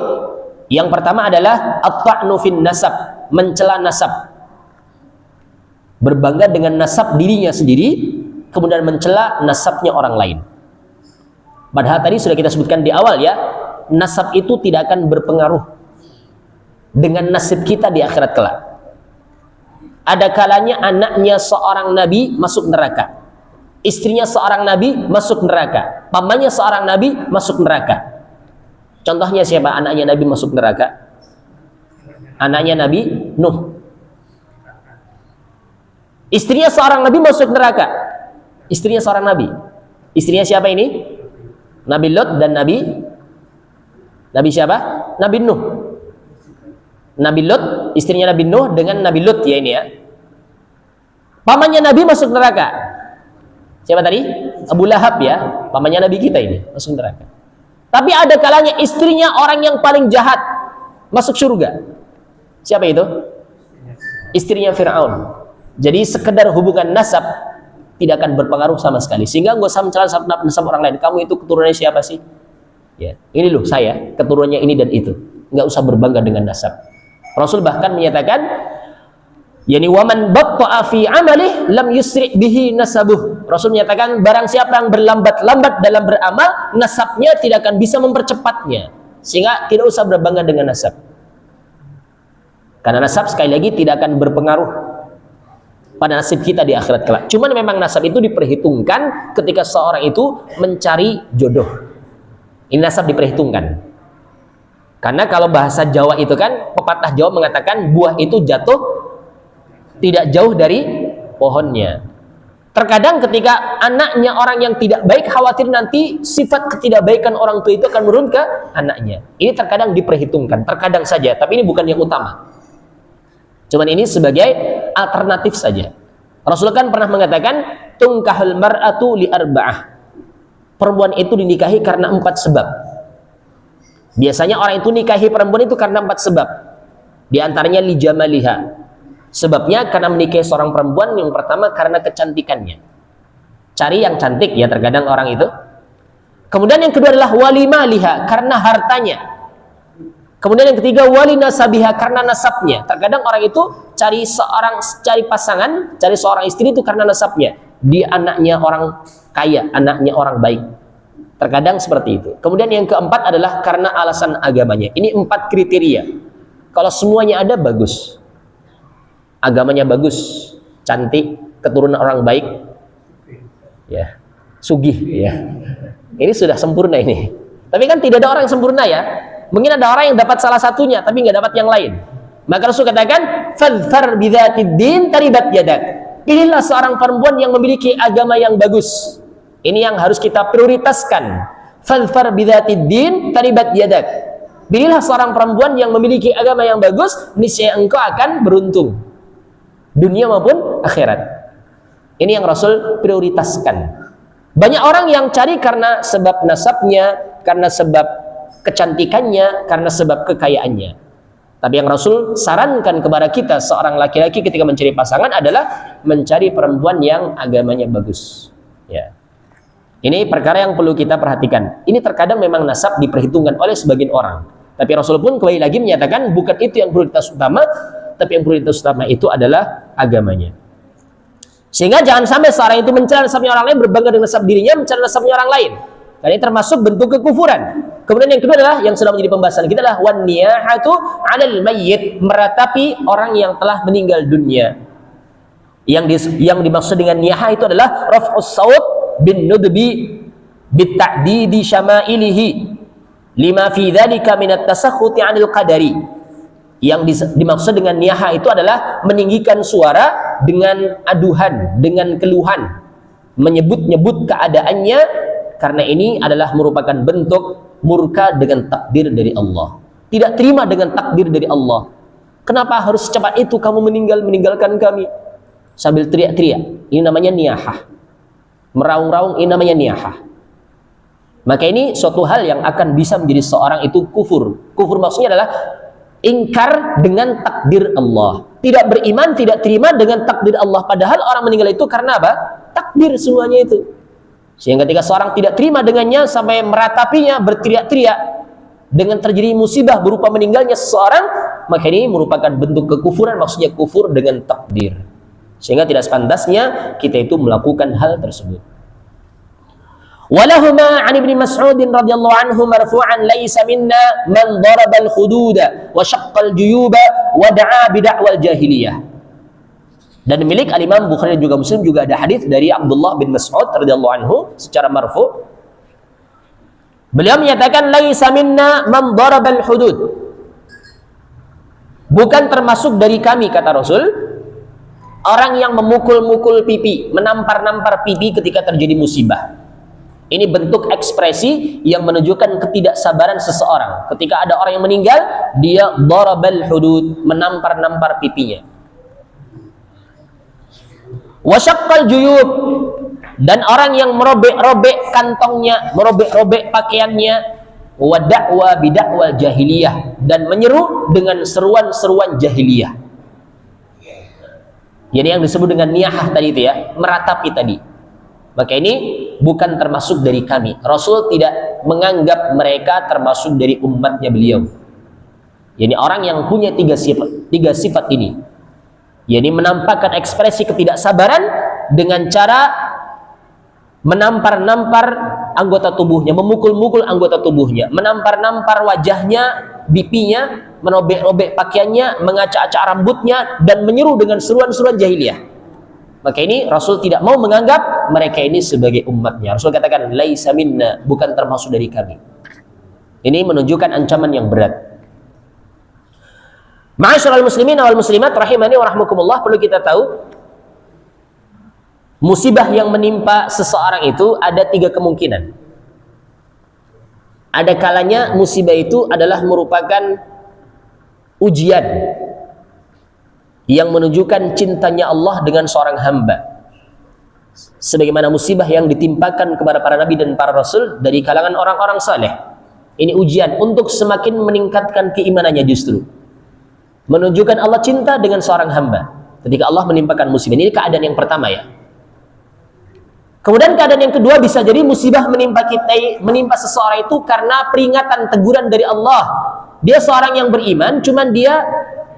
Yang pertama adalah at-ta'nu fin nasab, mencela nasab. Berbangga dengan nasab dirinya sendiri, kemudian mencela nasabnya orang lain. Padahal tadi sudah kita sebutkan di awal ya, nasab itu tidak akan berpengaruh dengan nasib kita di akhirat kelak. Ada kalanya anaknya seorang nabi masuk neraka, istrinya seorang nabi masuk neraka, pamannya seorang nabi masuk neraka. Contohnya siapa anaknya nabi masuk neraka? Anaknya Nabi Nuh. Istrinya seorang nabi masuk neraka. Istrinya seorang nabi. Istrinya siapa ini? Nabi Lot dan Nabi siapa? Nabi Nuh. Nabi Lot, istrinya Nabi Nuh dengan Nabi Lut ya ini ya. Pamannya Nabi masuk neraka. Siapa tadi? Abu Lahab ya. Pamannya Nabi kita ini masuk neraka. Tapi ada kalanya istrinya orang yang paling jahat masuk surga. Siapa itu? Istrinya Fir'aun. Jadi sekedar hubungan nasab tidak akan berpengaruh sama sekali. Sehingga nggak usah mencela nasab orang lain. Kamu itu keturunannya siapa sih? Ya, ini loh saya, keturunannya ini dan itu. Nggak usah berbangga dengan nasab. Rasul bahkan menyatakan, yani waman batta'a fi amalih lam yusri' bihi nasabuh. Rasul menyatakan barang siapa yang berlambat-lambat dalam beramal, nasabnya tidak akan bisa mempercepatnya. Sehingga tidak usah berbangga dengan nasab. Karena nasab sekali lagi tidak akan berpengaruh pada nasib kita di akhirat kelak. Cuman memang nasab itu diperhitungkan ketika seorang itu mencari jodoh. Ini nasab diperhitungkan. Karena kalau bahasa Jawa itu kan, pepatah Jawa mengatakan buah itu jatuh tidak jauh dari pohonnya. Terkadang ketika anaknya orang yang tidak baik, khawatir nanti sifat ketidakbaikan orang tua itu akan menurun ke anaknya. Ini terkadang diperhitungkan, terkadang saja, tapi ini bukan yang utama. Cuman ini sebagai alternatif saja. Rasulullah kan pernah mengatakan, tungkahul mar'atu li arba'ah. Perempuan itu dinikahi karena 4 sebab. Biasanya orang itu nikahi perempuan itu karena 4 sebab. Di antaranya li jamaliha. Sebabnya karena menikahi seorang perempuan, yang pertama karena kecantikannya. Cari yang cantik ya terkadang orang itu. Kemudian yang kedua adalah walimaliha, karena hartanya. Kemudian yang ketiga wali nasabiha, karena nasabnya. Terkadang orang itu cari pasangan, cari seorang istri itu karena nasabnya. Dia anaknya orang kaya, anaknya orang baik. Terkadang seperti itu. Kemudian yang keempat adalah karena alasan agamanya. Ini 4 kriteria. Kalau semuanya ada, bagus. Agamanya bagus, cantik, keturunan orang baik, ya, sugih, ya. Ini sudah sempurna ini. Tapi kan tidak ada orang yang sempurna ya. Mungkin ada orang yang dapat salah satunya tapi nggak dapat yang lain. Maka Rasul katakan, fadhfar bidzatid din taribat yadak. Pilihlah seorang perempuan yang memiliki agama yang bagus. Ini yang harus kita prioritaskan. Fadhfar bidzatid din taribat yadak. Pilihlah seorang perempuan yang memiliki agama yang bagus, niscaya engkau akan beruntung dunia maupun akhirat. Ini yang Rasul prioritaskan. Banyak orang yang cari karena sebab nasabnya, karena sebab kecantikannya, karena sebab kekayaannya. Tapi yang Rasul sarankan kepada kita, seorang laki-laki ketika mencari pasangan adalah mencari perempuan yang agamanya bagus. Ya. Ini perkara yang perlu kita perhatikan. Ini terkadang memang nasab diperhitungkan oleh sebagian orang. Tapi Rasul pun kembali lagi menyatakan bukan itu yang prioritas utama, tapi yang prioritas utama itu adalah agamanya. Sehingga jangan sampai seorang itu mencela nasabnya orang lain, berbangga dengan nasab dirinya, mencela nasabnya orang lain. Dan ini termasuk bentuk kekufuran. Kemudian yang kedua adalah yang sudah menjadi pembahasan kita adalah wan niyahatu 'alal mayyit, meratapi orang yang telah meninggal dunia. Yang dimaksud dengan niyahah itu adalah raf'us saut bin nudbi bit ta'didi syama'ilihi lima fi dzalika min at-tasakhuti 'anil qadari. Yang dimaksud dengan niyahah itu adalah meninggikan suara dengan aduhan, dengan keluhan, menyebut-nyebut keadaannya, karena ini adalah merupakan bentuk murka dengan takdir dari Allah. Tidak terima dengan takdir dari Allah. Kenapa harus secepat itu kamu meninggalkan kami? Sambil teriak-teriak. Ini namanya niyahah. Meraung-raung, ini namanya niyahah. Maka ini suatu hal yang akan bisa menjadi seorang itu kufur. Kufur maksudnya adalah ingkar dengan takdir Allah. Tidak beriman, tidak terima dengan takdir Allah. Padahal orang meninggal itu karena apa? Takdir semuanya itu. Sehingga ketika seorang tidak terima dengannya sampai meratapinya, berteriak-teriak, dengan terjadi musibah berupa meninggalnya seseorang, maka ini merupakan bentuk kekufuran, maksudnya kufur dengan takdir. Sehingga tidak sepantasnya kita itu melakukan hal tersebut. Walahuma 'an Ibnu Mas'ud radhiyallahu anhu marfu'an laisa minna man daraba al-hududa wa shaqqa al-juyuba wa da'a bid'awal jahiliyah. Dan milik al-Imam Bukhari dan juga Muslim juga ada hadis dari Abdullah bin Mas'ud radhiyallahu anhu secara marfu'. Beliau menyatakan laisa minna man daraba al-hudud. Bukan termasuk dari kami, kata Rasul, orang yang memukul-mukul pipi, menampar-nampar pipi ketika terjadi musibah. Ini bentuk ekspresi yang menunjukkan ketidaksabaran seseorang. Ketika ada orang yang meninggal, dia darabal hudud, menampar-nampar pipinya. Wasyaqqal juyub, dan orang yang merobek-robek kantongnya, merobek-robek pakaiannya, wa da'wa bid'awal jahiliyah, dan menyeru dengan seruan-seruan jahiliyah. Jadi yang disebut dengan niyahah tadi itu ya, meratapi tadi. Maka ini bukan termasuk dari kami. Rasul tidak menganggap mereka termasuk dari umatnya beliau. Jadi orang yang punya tiga sifat ini. Jadi menampakkan ekspresi ketidaksabaran dengan cara menampar-nampar anggota tubuhnya, memukul-mukul anggota tubuhnya, menampar-nampar wajahnya, pipinya, merobek-robek pakaiannya, mengacak-acak rambutnya, dan menyeru dengan seruan-seruan jahiliyah. Maka ini Rasul tidak mau menganggap mereka ini sebagai umatnya. Rasul katakan laisa minna, bukan termasuk dari kami. Ini menunjukkan ancaman yang berat. Ma'asyiral muslimin wal muslimat rahimani wa rahmakumullah, perlu kita tahu musibah yang menimpa seseorang itu ada tiga kemungkinan. Ada kalanya musibah itu adalah merupakan ujian yang menunjukkan cintanya Allah dengan seorang hamba, sebagaimana musibah yang ditimpakan kepada para nabi dan para rasul dari kalangan orang-orang saleh. Ini ujian untuk semakin meningkatkan keimanannya, justru menunjukkan Allah cinta dengan seorang hamba ketika Allah menimpakan musibah. Ini keadaan yang pertama ya. Kemudian keadaan yang kedua, bisa jadi musibah menimpa seseorang itu karena peringatan, teguran dari Allah. Dia seorang yang beriman, cuman dia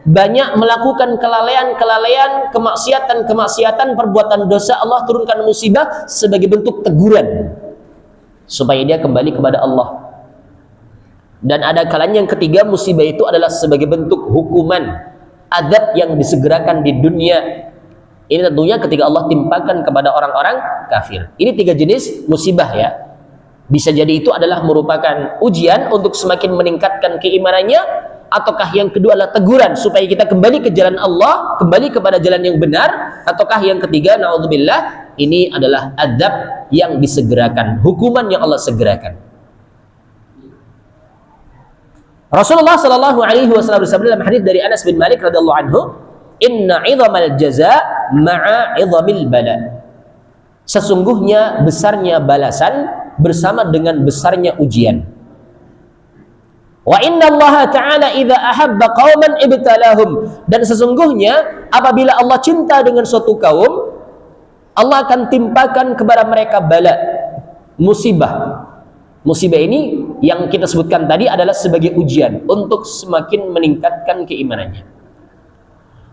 banyak melakukan kelalaian, kemaksiatan, perbuatan dosa. Allah turunkan musibah sebagai bentuk teguran supaya dia kembali kepada Allah. Dan ada kalanya yang ketiga, musibah itu adalah sebagai bentuk hukuman, azab yang disegerakan di dunia. Ini tentunya ketika Allah timpakan kepada orang-orang kafir. Ini tiga jenis musibah ya. Bisa jadi itu adalah merupakan ujian untuk semakin meningkatkan keimanannya, ataukah yang kedua adalah teguran supaya kita kembali ke jalan Allah, kembali kepada jalan yang benar, ataukah yang ketiga, na'udzubillah, ini adalah azab yang disegerakan, hukuman yang Allah segerakan. Rasulullah sallallahu alaihi wasallam bersabda dalam hadis dari Anas bin Malik radhiyallahu anhu, "Inna 'idhamal jazaa ma'a 'idhamil bala." Sesungguhnya besarnya balasan bersama dengan besarnya ujian. Wa inna Allah ta'ala idza ahabba qauman ibtalahum, dan sesungguhnya apabila Allah cinta dengan suatu kaum, Allah akan timpakan kepada mereka bala, musibah. Musibah ini yang kita sebutkan tadi adalah sebagai ujian untuk semakin meningkatkan keimanannya.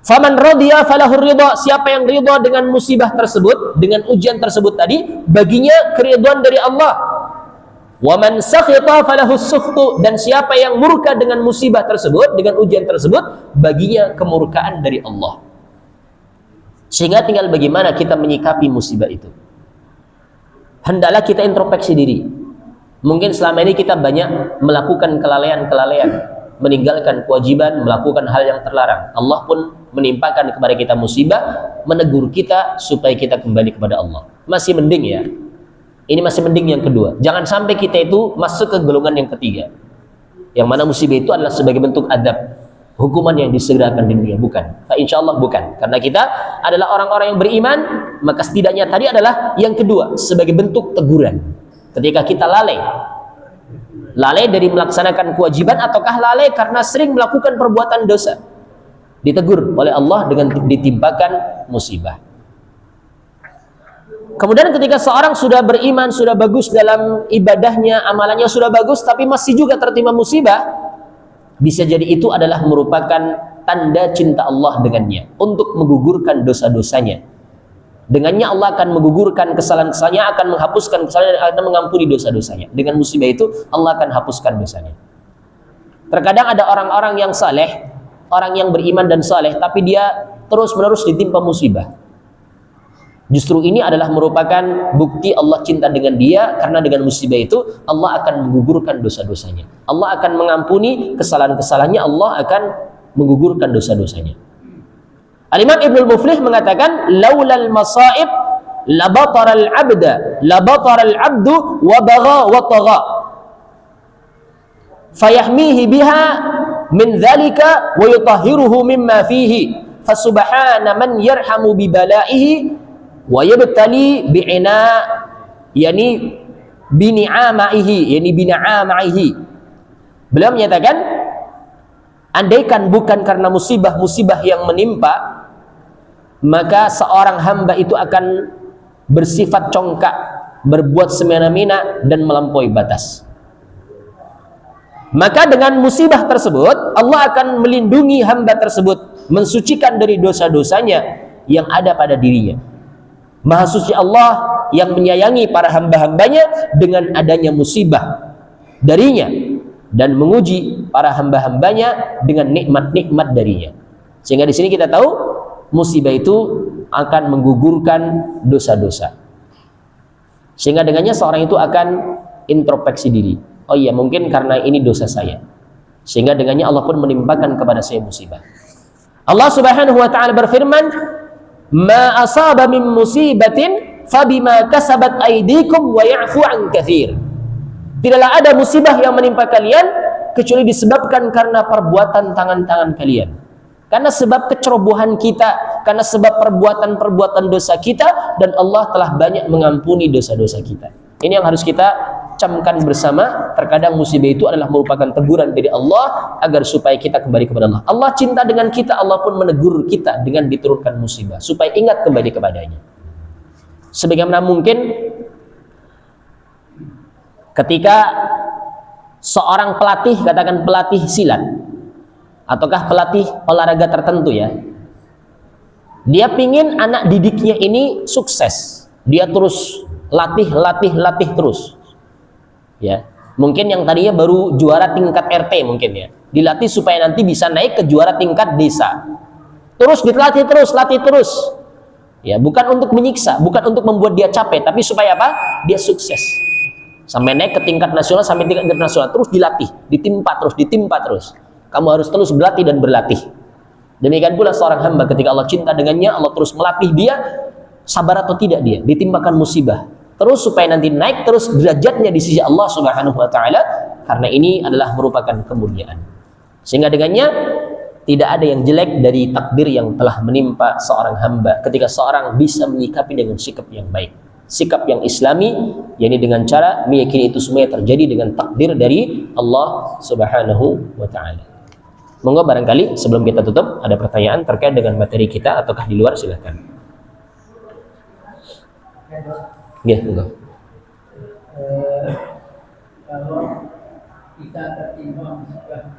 Faman radiya falahur ridha, siapa yang ridha dengan musibah tersebut, dengan ujian tersebut tadi, baginya keridhaan dari Allah. Wa man sakhita falahu sukhtu, dan siapa yang murka dengan musibah tersebut, dengan ujian tersebut, baginya kemurkaan dari Allah. Sehingga tinggal bagaimana kita menyikapi musibah itu. Hendaklah kita introspeksi diri. Mungkin selama ini kita banyak melakukan kelalaian-kelalaian, meninggalkan kewajiban, melakukan hal yang terlarang. Allah pun menimpakan kepada kita musibah, menegur kita supaya kita kembali kepada Allah. Masih mending ya. Ini masih mending yang kedua. Jangan sampai kita itu masuk ke golongan yang ketiga, yang mana musibah itu adalah sebagai bentuk adab, hukuman yang disegerakan di dunia. Bukan. Insya Allah bukan. Karena kita adalah orang-orang yang beriman, maka setidaknya tadi adalah yang kedua, sebagai bentuk teguran. Ketika kita lalai dari melaksanakan kewajiban, ataukah lalai karena sering melakukan perbuatan dosa, ditegur oleh Allah dengan ditimpakan musibah. Kemudian ketika seorang sudah beriman, sudah bagus dalam ibadahnya, amalannya sudah bagus, tapi masih juga tertimpa musibah, bisa jadi itu adalah merupakan tanda cinta Allah dengannya, untuk menggugurkan dosa-dosanya. Dengannya Allah akan menggugurkan kesalahan-kesalahannya, akan menghapuskan kesalahan, akan mengampuni dosa-dosanya. Dengan musibah itu Allah akan hapuskan dosanya. Terkadang ada orang-orang yang saleh, orang yang beriman dan saleh, tapi dia terus-menerus ditimpa musibah. Justru ini adalah merupakan bukti Allah cinta dengan dia, karena dengan musibah itu Allah akan menggugurkan dosa-dosanya. Allah akan mengampuni kesalahan-kesalahannya, Allah akan menggugurkan dosa-dosanya. Al-Imam Ibnul Muflih mengatakan, laulal masaib labatara al-abdu wa bagha wa tagha fayahmihi biha min dhalika wa yutahhiruhu mimma fihi fasubhana man yarhamu bi balaihi wa yabtali bi'ina, yani bini'amaihi. Beliau menyatakan, andaikan bukan karena musibah-musibah yang menimpa, maka seorang hamba itu akan bersifat congkak, berbuat semena-mena dan melampaui batas. Maka dengan musibah tersebut Allah akan melindungi hamba tersebut, mensucikan dari dosa-dosanya yang ada pada dirinya. Maha suci Allah yang menyayangi para hamba-hambanya dengan adanya musibah darinya, dan menguji para hamba-hambanya dengan nikmat-nikmat darinya. Sehingga di sini kita tahu musibah itu akan menggugurkan dosa-dosa. Sehingga dengannya seorang itu akan introspeksi diri. Oh iya, mungkin karena ini dosa saya. Sehingga dengannya Allah pun menimpakan kepada saya musibah. Allah Subhanahu wa taala berfirman, "Ma asaba min musibatin fabima kasabat aydikum wa ya'fu an katsir." Tidaklah ada musibah yang menimpa kalian kecuali disebabkan karena perbuatan tangan-tangan kalian. Karena sebab kecerobohan kita, karena sebab perbuatan-perbuatan dosa kita, dan Allah telah banyak mengampuni dosa-dosa kita. Ini yang harus kita camkan bersama. Terkadang musibah itu adalah merupakan teguran dari Allah agar supaya kita kembali kepada Allah. Allah cinta dengan kita, Allah pun menegur kita dengan diturunkan musibah supaya ingat kembali kepadanya. Sebagaimana mungkin ketika seorang pelatih, katakan pelatih silat ataukah pelatih olahraga tertentu ya, dia pingin anak didiknya ini sukses, dia terus latih terus ya. Mungkin yang tadinya baru juara tingkat RT mungkin ya, dilatih supaya nanti bisa naik ke juara tingkat desa, terus dilatih terus, latih terus ya, bukan untuk menyiksa, bukan untuk membuat dia capek, tapi supaya apa? Dia sukses sampai naik ke tingkat nasional, sampai tingkat internasional, terus dilatih, ditimpa terus. Kamu harus terus berlatih dan berlatih. Demikian pula seorang hamba ketika Allah cinta dengannya, Allah terus melatih dia, sabar atau tidak dia ditimpakan musibah, terus supaya nanti naik terus derajatnya di sisi Allah Subhanahu wa taala, karena ini adalah merupakan kemuliaan. Sehingga dengannya tidak ada yang jelek dari takdir yang telah menimpa seorang hamba ketika seorang bisa menyikapi dengan sikap yang baik, sikap yang islami, yakni dengan cara meyakini itu semuanya terjadi dengan takdir dari Allah Subhanahu wa taala. Monggo barangkali sebelum kita tutup ada pertanyaan terkait dengan materi kita ataukah di luar, silahkan. Ya, monggo. Kalau kita tertimpa musibah,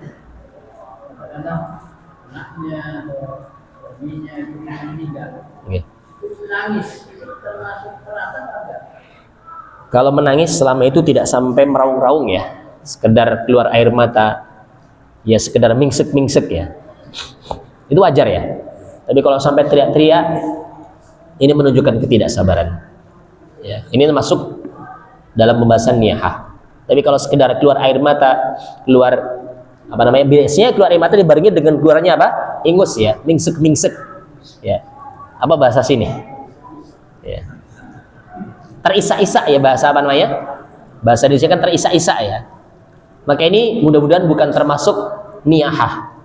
kadang anaknya atau suaminya itu meninggal, nangis itu termasuk perasaan ada? Kalau menangis selama itu tidak sampai meraung-raung ya, sekedar keluar air mata, ya sekedar mingsek-mingsek ya, itu wajar ya. Tapi kalau sampai teriak-teriak, ini menunjukkan ketidaksabaran. Ya, ini masuk dalam pembahasan niyahah. Tapi kalau sekedar keluar air mata, keluar apa namanya, biasanya keluar air mata dibarengi dengan keluarnya apa? Ingus ya, mingsek-mingsek. Ya, apa bahasa sini? Ya. Terisak-isak ya, bahasa apa namanya? Bahasa Indonesia kan terisak-isak ya. Maka ini mudah-mudahan bukan termasuk niyahah,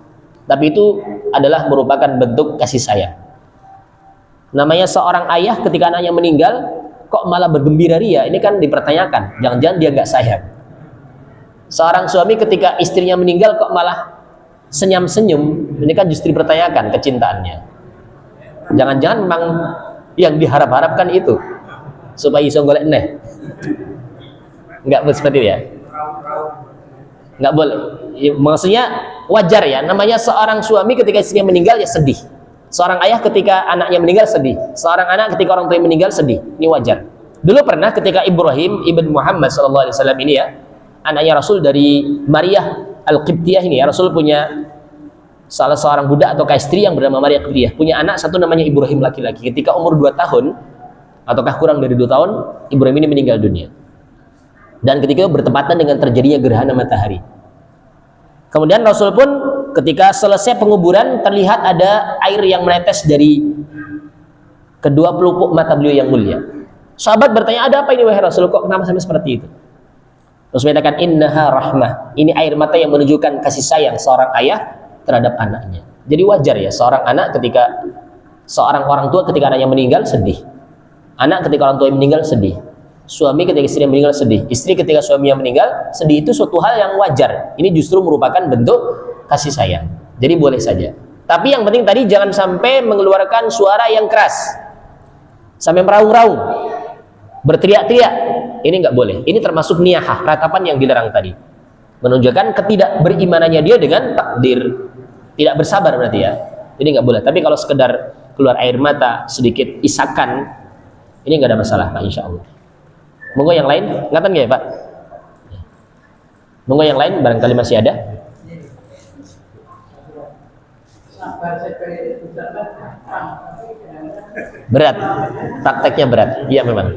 tapi itu adalah merupakan bentuk kasih sayang. Namanya seorang ayah ketika anaknya meninggal kok malah bergembira ria, ini kan dipertanyakan, jangan-jangan dia nggak sayang. Seorang suami ketika istrinya meninggal kok malah senyum-senyum, ini kan justru dipertanyakan kecintaannya. Jangan-jangan memang yang diharap-harapkan itu supaya iso golek neh. Enggak seperti itu ya. Enggak boleh. Ya, maksudnya wajar ya, namanya seorang suami ketika istrinya meninggal ya sedih. Seorang ayah ketika anaknya meninggal sedih. Seorang anak ketika orang tuanya meninggal sedih. Ini wajar. Dulu pernah ketika Ibrahim ibn Muhammad SAW ini ya, anaknya Rasul dari Maria Al-Qibtiyah ini ya, Rasul punya salah seorang budak atau istri yang bernama Maria Al-Qibtiyah, punya anak satu namanya Ibrahim laki-laki. Ketika umur 2 tahun ataukah kurang dari 2 tahun, Ibrahim ini meninggal dunia. Dan ketika itu bertepatan dengan terjadinya gerhana matahari. Kemudian Rasul pun ketika selesai penguburan terlihat ada air yang menetes dari kedua pelupuk mata beliau yang mulia. Sahabat bertanya, ada apa ini wahai Rasul, kok kenapa sampai seperti itu? Rasul mengatakan, innaha rahmah, ini air mata yang menunjukkan kasih sayang seorang ayah terhadap anaknya. Jadi wajar ya seorang anak ketika seorang orang tua ketika anaknya meninggal sedih. Anak ketika orang tua meninggal sedih. Suami ketika istrinya meninggal sedih. Istri ketika suaminya meninggal sedih, itu suatu hal yang wajar. Ini justru merupakan bentuk kasih sayang. Jadi boleh saja. Tapi yang penting tadi jangan sampai mengeluarkan suara yang keras, sampai meraung-raung, berteriak-teriak. Ini nggak boleh. Ini termasuk niyahah, ratapan yang dilarang tadi. Menunjukkan ketidakberimanannya dia dengan takdir. Tidak bersabar berarti ya. Ini nggak boleh. Tapi kalau sekedar keluar air mata, sedikit isakan, ini nggak ada masalah Pak, insya Allah. Monggo yang lain, ngatan nggak ya Pak? Monggo yang lain, barangkali masih ada. Berat, prakteknya berat. Iya memang.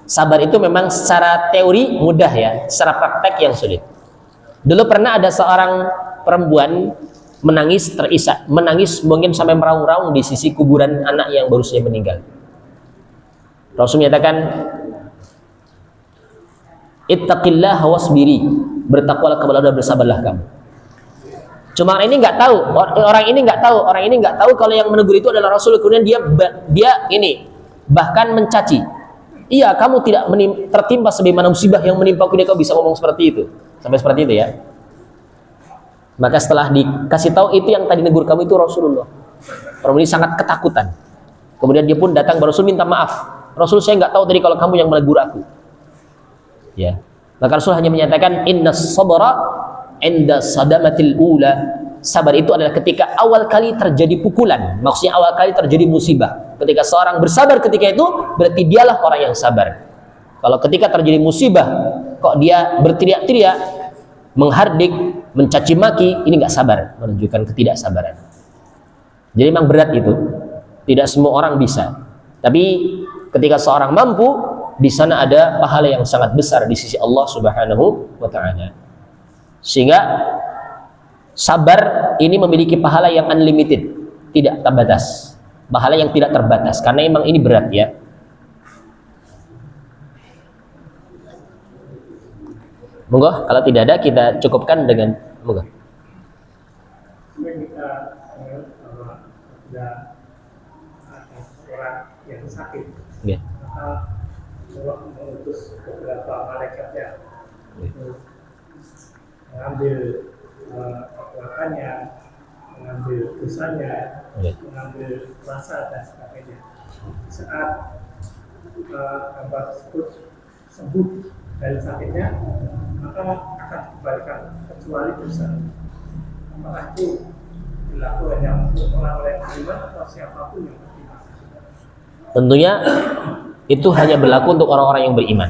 Sabar itu memang secara teori mudah ya, secara praktek yang sulit. Dulu pernah ada seorang perempuan menangis terisak, menangis mungkin sampai meraung-raung di sisi kuburan anak yang baru saja meninggal. Rasul menyatakan, ittaqillah wasbiri, bertakwalah kepada Allah dan bersabarlah kamu. Cuma orang ini nggak tahu, orang ini nggak tahu kalau yang menegur itu adalah Rasul. Kemudian dia ini bahkan mencaci. Iya, kamu tidak tertimpa sebagaimana musibah yang menimpa aku, kau bisa ngomong seperti itu. Sampai seperti itu ya. Maka setelah dikasih tahu itu yang tadi negur kamu itu Rasulullah, orang ini sangat ketakutan. Kemudian dia pun datang ke Rasul minta maaf. Rasul, saya nggak tahu tadi kalau kamu yang menegur aku. Ya. Maka Rasul hanya menyatakan, innas sabra inda sadamatil ula. Sabar itu adalah ketika awal kali terjadi pukulan, maksudnya awal kali terjadi musibah. Ketika seorang bersabar ketika itu, berarti dialah orang yang sabar. Kalau ketika terjadi musibah kok dia berteriak-teriak, menghardik, mencaci maki, ini nggak sabar, menunjukkan ketidaksabaran. Jadi memang berat itu, tidak semua orang bisa. Tapi ketika seorang mampu, di sana ada pahala yang sangat besar di sisi Allah Subhanahu wa Ta'ala. Sehingga sabar ini memiliki pahala yang unlimited, tidak terbatas, pahala yang tidak terbatas, karena memang ini berat ya. Monggo, kalau tidak ada kita cukupkan dengan monggo. Kita ada orang yang sakit, maka Allah mengutus beberapa malaikatnya untuk mengambil kekuatannya, mengambil dosanya, mengambil rasa dan sebagainya. Saat hamba tersebut sembuh dari sakitnya, maka akan dikembalikan kecuali dosa. Apakah itu berlaku hanya untuk orang-orang yang beriman atau siapapun yang beriman? Tentunya itu hanya berlaku untuk orang-orang yang beriman.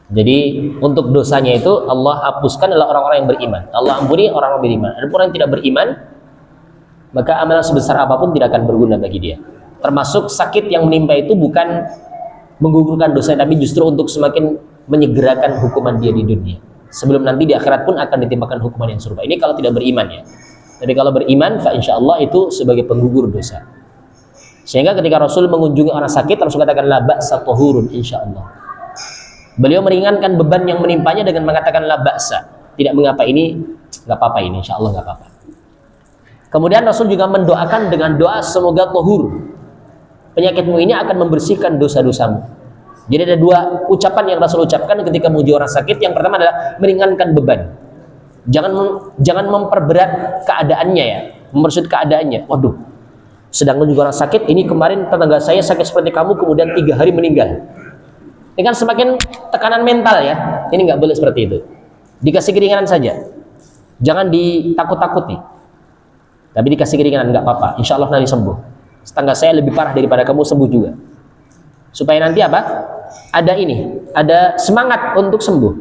Jadi untuk dosanya itu Allah hapuskan adalah orang-orang yang beriman. Allah ampuni orang-orang beriman. Ada orang yang tidak beriman, maka amalan sebesar apapun tidak akan berguna bagi dia. Termasuk sakit yang menimpa itu bukan menggugurkan dosa, tapi justru untuk semakin menyegerakan hukuman dia di dunia. Sebelum nanti di akhirat pun akan ditimpakan hukuman yang serupa. Ini kalau tidak beriman ya. Tapi kalau beriman, fa insya Allah itu sebagai penggugur dosa. Sehingga ketika Rasul mengunjungi orang sakit, Rasul katakan la ba'sa tahurun insya Allah. Beliau meringankan beban yang menimpanya dengan mengatakan la ba'sa. Tidak mengapa, ini nggak apa-apa, ini insya Allah nggak apa-apa. Kemudian Rasul juga mendoakan dengan doa semoga tahur. Penyakitmu ini akan membersihkan dosa-dosamu. Jadi ada dua ucapan yang Rasul ucapkan ketika menguji orang sakit. Yang pertama adalah meringankan beban. Jangan memperberat keadaannya ya, mempersulit keadaannya. Waduh, sedang juga orang sakit. Ini kemarin tetangga saya sakit seperti kamu, kemudian 3 hari meninggal. Ini kan semakin tekanan mental ya. Ini nggak boleh seperti itu. Dikasih keringanan saja. Jangan ditakut-takuti. Tapi dikasih keringanan nggak apa-apa. Insya Allah nanti sembuh. Tetangga saya lebih parah daripada kamu, sembuh juga. Supaya nanti apa? Ada semangat untuk sembuh.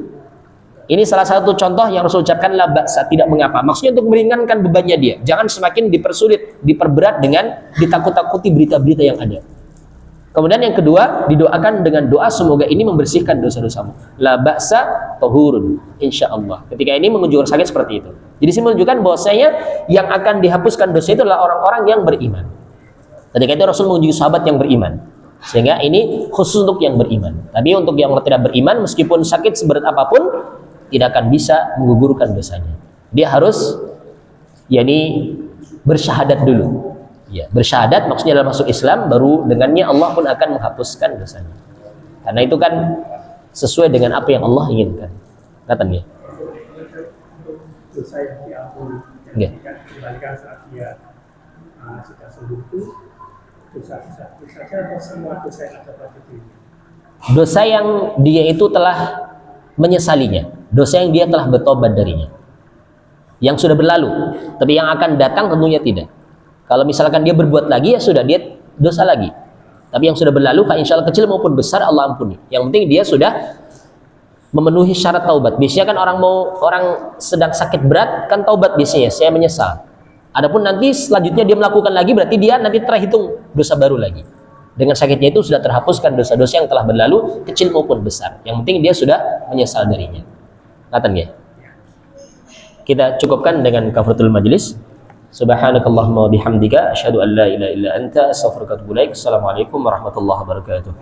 Ini salah satu contoh yang Rasul ucapkan la ba'sa, tidak mengapa. Maksudnya untuk meringankan bebannya dia. Jangan semakin dipersulit, diperberat dengan ditakut-takuti berita-berita yang ada. Kemudian yang kedua, didoakan dengan doa semoga ini membersihkan dosa-dosamu. La ba'sa tahurun insyaallah. Ketika ini menguji orang sakit seperti itu. Jadi ini menunjukkan bahwasanya yang akan dihapuskan dosa itu adalah orang-orang yang beriman. Ketika itu Rasul menguji sahabat yang beriman. Sehingga ini khusus untuk yang beriman. Tapi untuk yang tidak beriman, meskipun sakit seberat apapun, tidak akan bisa menggugurkan dosanya. Dia harus bersyahadat dulu. Ya, bersyahadat maksudnya adalah masuk Islam, baru dengannya Allah pun akan menghapuskan dosanya. Karena itu kan sesuai dengan apa yang Allah inginkan. Katanya. Dosa yang diampuni, yang dikembalikan saat dia sudah sembuh itu, dosa-dosa atau semua dosa yang ada pada diri. Dosa yang dia itu telah menyesalinya, dosa yang dia telah bertobat darinya, yang sudah berlalu, tapi yang akan datang tentunya tidak. Kalau misalkan dia berbuat lagi, ya sudah, dia dosa lagi. Tapi yang sudah berlalu, fa insyaallah kecil maupun besar Allah ampuni. Yang penting dia sudah memenuhi syarat taubat. Biasanya kan orang sedang sakit berat kan taubat biasanya, saya menyesal. Adapun nanti selanjutnya dia melakukan lagi, berarti dia nanti terhitung dosa baru lagi. Dengan sakitnya itu sudah terhapuskan dosa-dosa yang telah berlalu, kecil maupun besar. Yang penting dia sudah menyesal darinya. Katanya. Kita cukupkan dengan kafaratul majlis. Subhanakallahumma bihamdika asyhadu an la ilaha illa anta astaghfiruka wa atubu ilaik. Assalamualaikum warahmatullahi wabarakatuh.